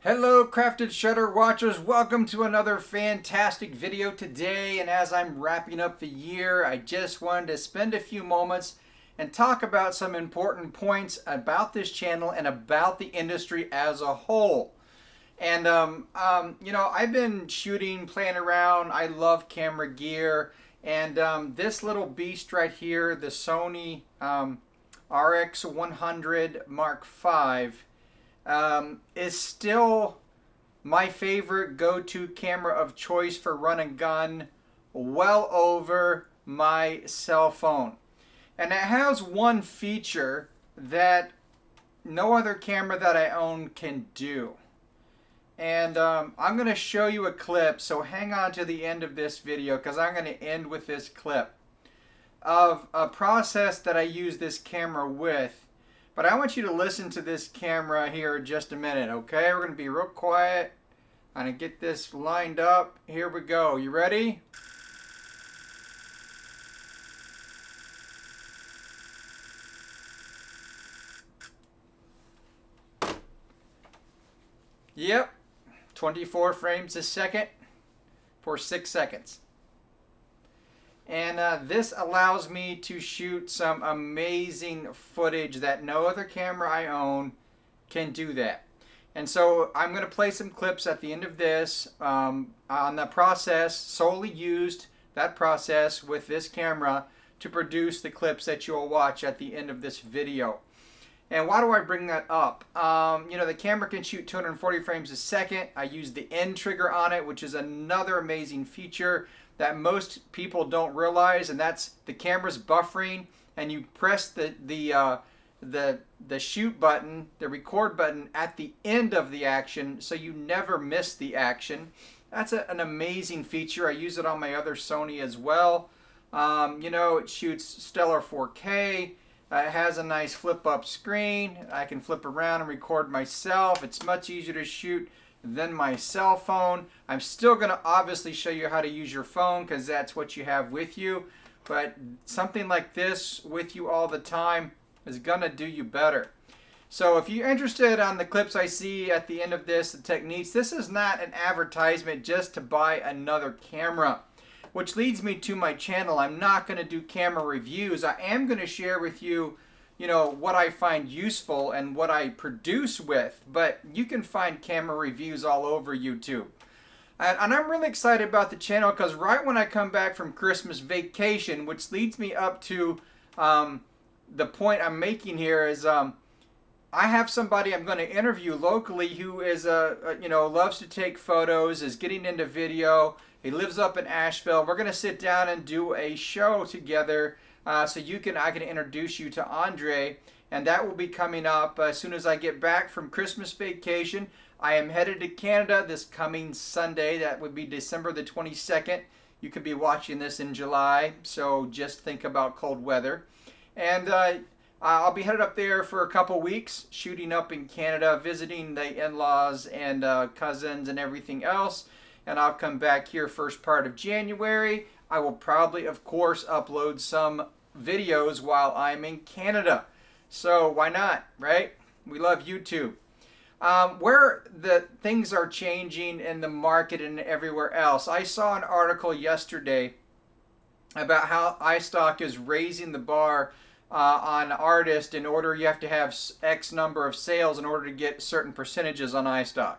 Hello Crafted Shutter watchers, welcome to another fantastic video today. And as I'm wrapping up the year, I just wanted to spend a few moments and talk about some important points about this channel and about the industry as a whole. And I've been shooting, playing around. I love camera gear, and this little beast right here, the Sony RX100 Mark V, is still my favorite go-to camera of choice for run and gun, well over my cell phone. And it has one feature that no other camera that I own can do. And I'm going to show you a clip, so hang on to the end of this video because I'm going to end with this clip of a process that I use this camera with. But I want you to listen to this camera here in just a minute, okay? We're going to be real quiet. I'm going to get this lined up. Here we go. You ready? Yep. 24 frames a second for 6 seconds. And this allows me to shoot some amazing footage that no other camera I own can do that. And so I'm going to play some clips at the end of this on the process, solely used that process with this camera to produce the clips that you'll watch at the end of this video. And why do I bring that up? The camera can shoot 240 frames a second. I use the N trigger on it, which is another amazing feature that most people don't realize, and that's the camera's buffering, and you press the shoot button, the record button at the end of the action, so you never miss the action. That's an amazing feature. I use it on my other Sony as well. It shoots stellar 4K. It has a nice flip-up screen. I can flip around and record myself. It's much easier to shoot than my cell phone. I'm still going to obviously show you how to use your phone because that's what you have with you. But something like this with you all the time is going to do you better. So if you're interested on the clips I see at the end of this, the techniques, this is not an advertisement just to buy another camera. Which leads me to my channel. I'm not going to do camera reviews. I am going to share with you what I find useful and what I produce with, but you can find camera reviews all over YouTube. And I'm really excited about the channel because right when I come back from Christmas vacation, which leads me up to the point I'm making here is I have somebody I'm going to interview locally who is loves to take photos, is getting into video. He lives up in Asheville. We're going to sit down and do a show together so I can introduce you to Andre, and that will be coming up as soon as I get back from Christmas vacation. I am headed to Canada this coming Sunday. That would be December the 22nd. You could be watching this in July, so just think about cold weather. And I'll be headed up there for a couple weeks, shooting up in Canada, visiting the in-laws and cousins and everything else. And I'll come back here first part of January. I will probably, of course, upload some videos while I'm in Canada. So why not, right? We love YouTube. Where the things are changing in the market and everywhere else. I saw an article yesterday about how iStock is raising the bar on artists in order you have to have X number of sales in order to get certain percentages on iStock.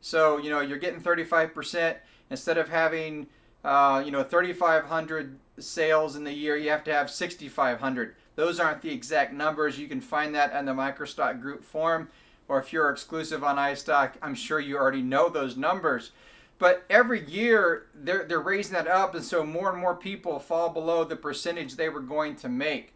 So, you're getting 35%. Instead of having, 3,500 sales in the year, you have to have 6,500. Those aren't the exact numbers. You can find that on the Microstock group forum. Or if you're exclusive on iStock, I'm sure you already know those numbers. But every year, they're raising that up, and so more and more people fall below the percentage they were going to make.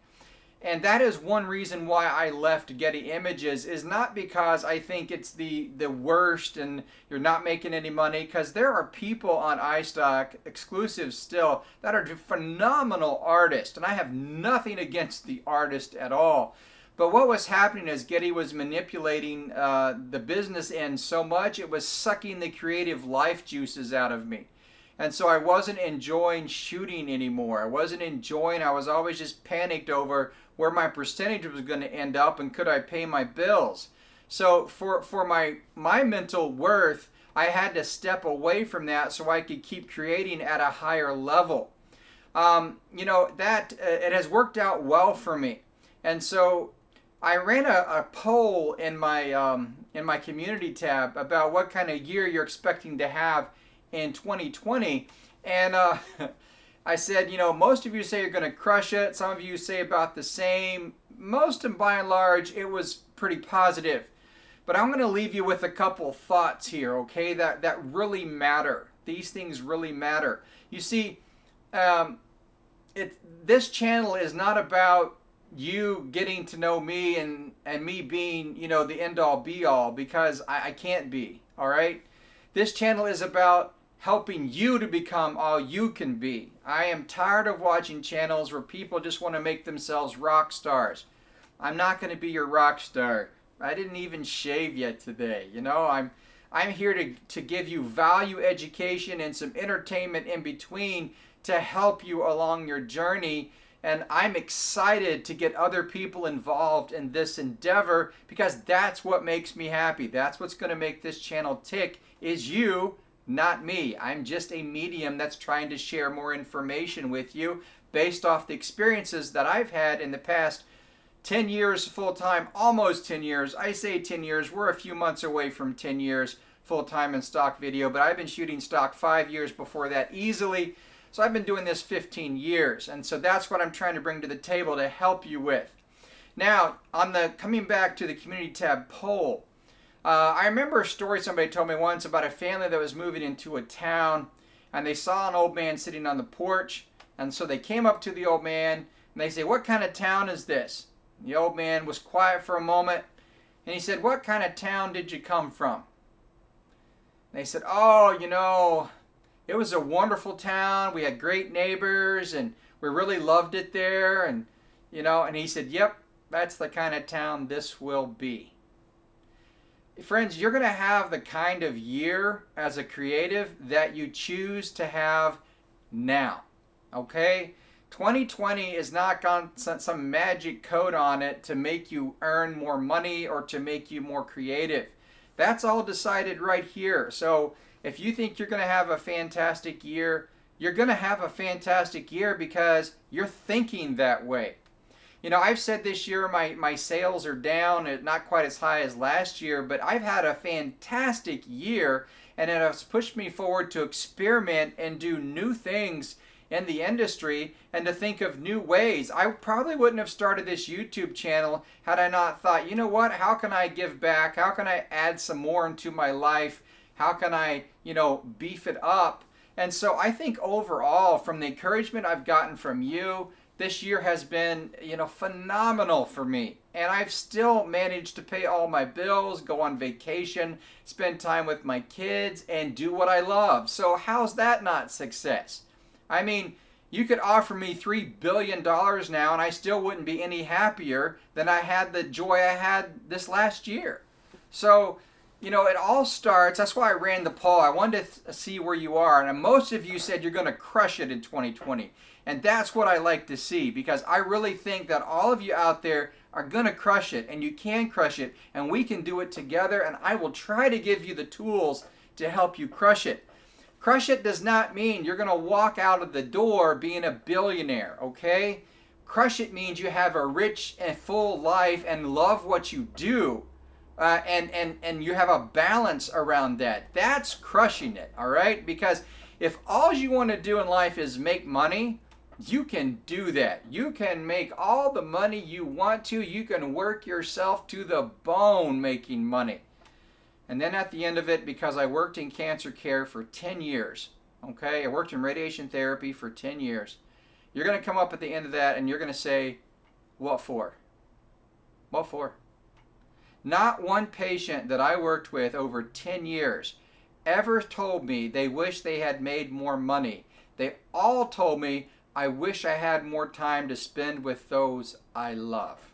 And that is one reason why I left Getty Images, is not because I think it's the worst and you're not making any money, because there are people on iStock, exclusives still, that are phenomenal artists, and I have nothing against the artist at all. But what was happening is Getty was manipulating the business end so much, it was sucking the creative life juices out of me. And so I wasn't enjoying shooting anymore. I was always just panicked over where my percentage was going to end up and could I pay my bills. So for my mental worth, I had to step away from that so I could keep creating at a higher level. That it has worked out well for me, and so I ran a poll in my community tab about what kind of year you're expecting to have in 2020, and I said, most of you say you're going to crush it. Some of you say about the same. Most and by and large, it was pretty positive. But I'm going to leave you with a couple thoughts here, okay? That really matter. These things really matter. You see, um, this channel is not about you getting to know me and me being, the end all be all, because I can't be, all right? This channel is about helping you to become all you can be. I am tired of watching channels where people just want to make themselves rock stars. I'm not going to be your rock star. I didn't even shave yet today. I'm here to give you value education and some entertainment in between to help you along your journey. And I'm excited to get other people involved in this endeavor because that's what makes me happy. That's what's going to make this channel tick, is you, not me. I'm just a medium that's trying to share more information with you based off the experiences that I've had in the past 10 years full-time, almost 10 years. I say 10 years. We're a few months away from 10 years full-time in stock video, but I've been shooting stock 5 years before that easily. So I've been doing this 15 years, and so that's what I'm trying to bring to the table to help you with. Now, coming back to the community tab poll, I remember a story somebody told me once about a family that was moving into a town, and they saw an old man sitting on the porch, and so they came up to the old man, and they say, "What kind of town is this?" The old man was quiet for a moment, and he said, "What kind of town did you come from?" And they said, "Oh, it was a wonderful town. We had great neighbors, and we really loved it there." And he said, "Yep, that's the kind of town this will be." Friends, you're going to have the kind of year as a creative that you choose to have now. Okay? 2020 is not got some magic code on it to make you earn more money or to make you more creative. That's all decided right here. So if you think you're going to have a fantastic year, you're going to have a fantastic year because you're thinking that way. I've said this year my sales are down, not quite as high as last year, but I've had a fantastic year, and it has pushed me forward to experiment and do new things in the industry and to think of new ways. I probably wouldn't have started this YouTube channel had I not thought, how can I give back? How can I add some more into my life? How can I, beef it up? And so I think overall, from the encouragement I've gotten from you, this year has been, phenomenal for me. And I've still managed to pay all my bills, go on vacation, spend time with my kids, and do what I love. So how's that not success? I mean, you could offer me $3 billion now, and I still wouldn't be any happier than I had the joy I had this last year. So, it all starts, that's why I ran the poll. I wanted to see where you are. And most of you said you're going to crush it in 2020. And that's what I like to see, because I really think that all of you out there are going to crush it, and you can crush it, and we can do it together, and I will try to give you the tools to help you crush it. Crush it does not mean you're going to walk out of the door being a billionaire, okay? Crush it means you have a rich and full life and love what you do, and you have a balance around that. That's crushing it, all right? Because if all you want to do in life is make money, you can do that. You can make all the money you want to. You can work yourself to the bone making money. And then at the end of it, because I worked in cancer care for 10 years, okay? I worked in radiation therapy for 10 years. You're going to come up at the end of that and you're going to say, what for? What for? Not one patient that I worked with over 10 years ever told me they wish they had made more money. They all told me, I wish I had more time to spend with those I love.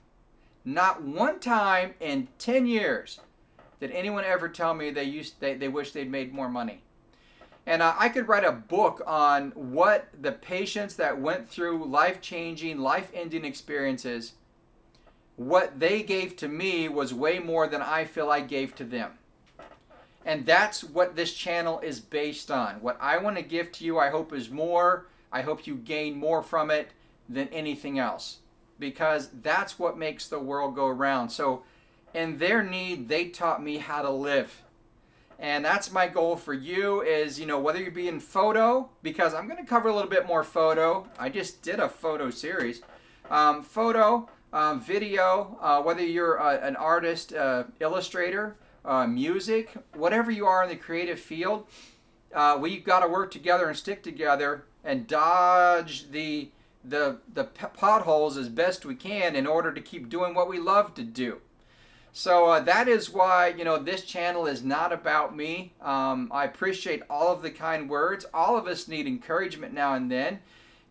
Not one time in 10 years did anyone ever tell me they wish they'd made more money. And I could write a book on what the patients that went through life-changing, life-ending experiences, what they gave to me was way more than I feel I gave to them. And that's what this channel is based on. What I want to give to you, I hope, is more. I hope you gain more from it than anything else, because that's what makes the world go around. So in their need, they taught me how to live. And that's my goal for you is, you know, whether you be in photo, because I'm going to cover a little bit more photo. I just did a photo series. Photo, video, whether you're an artist, illustrator, music, whatever you are in the creative field, we've got to work together and stick together and dodge the potholes as best we can in order to keep doing what we love to do. So that is why, you know, this channel is not about me. I appreciate all of the kind words. All of us need encouragement now and then.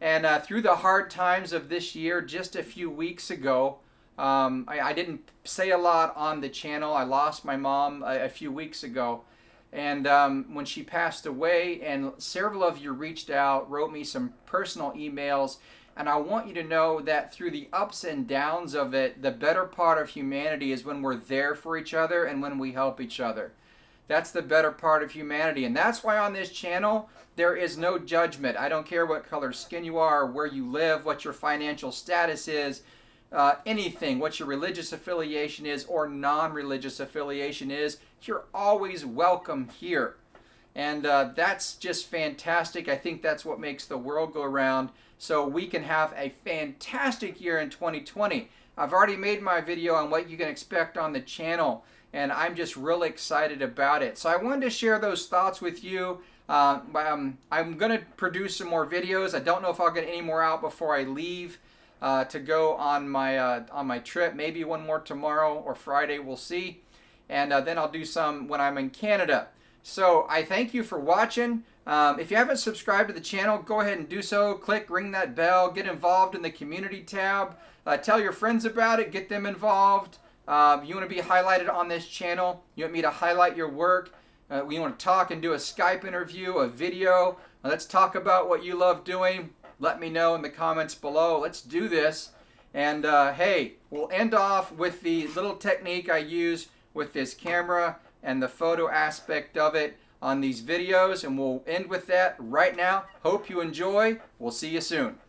And through the hard times of this year, just a few weeks ago, I didn't say a lot on the channel. I lost my mom a few weeks ago. And when she passed away, and several of you reached out, wrote me some personal emails, and I want you to know that through the ups and downs of it, the better part of humanity is when we're there for each other and when we help each other. That's the better part of humanity. And that's why on this channel, there is no judgment. I don't care what color skin you are, where you live, what your financial status is, anything, what your religious affiliation is or non-religious affiliation is. You're always welcome here. And that's just fantastic. I think that's what makes the world go around, so we can have a fantastic year in 2020. I've already made my video on what you can expect on the channel, and I'm just really excited about it. So I wanted to share those thoughts with you. I'm going to produce some more videos. I don't know if I'll get any more out before I leave to go on my trip. Maybe one more tomorrow or Friday, we'll see. And then I'll do some when I'm in Canada. So I thank you for watching. If you haven't subscribed to the channel, go ahead and do so. Click, ring that bell, get involved in the community tab. Tell your friends about it, get them involved. You want to be highlighted on this channel. You want me to highlight your work. We want to talk and do a Skype interview, a video. Let's talk about what you love doing. Let me know in the comments below. Let's do this. And hey, we'll end off with the little technique I use with this camera and the photo aspect of it on these videos. And we'll end with that right now. Hope you enjoy. We'll see you soon.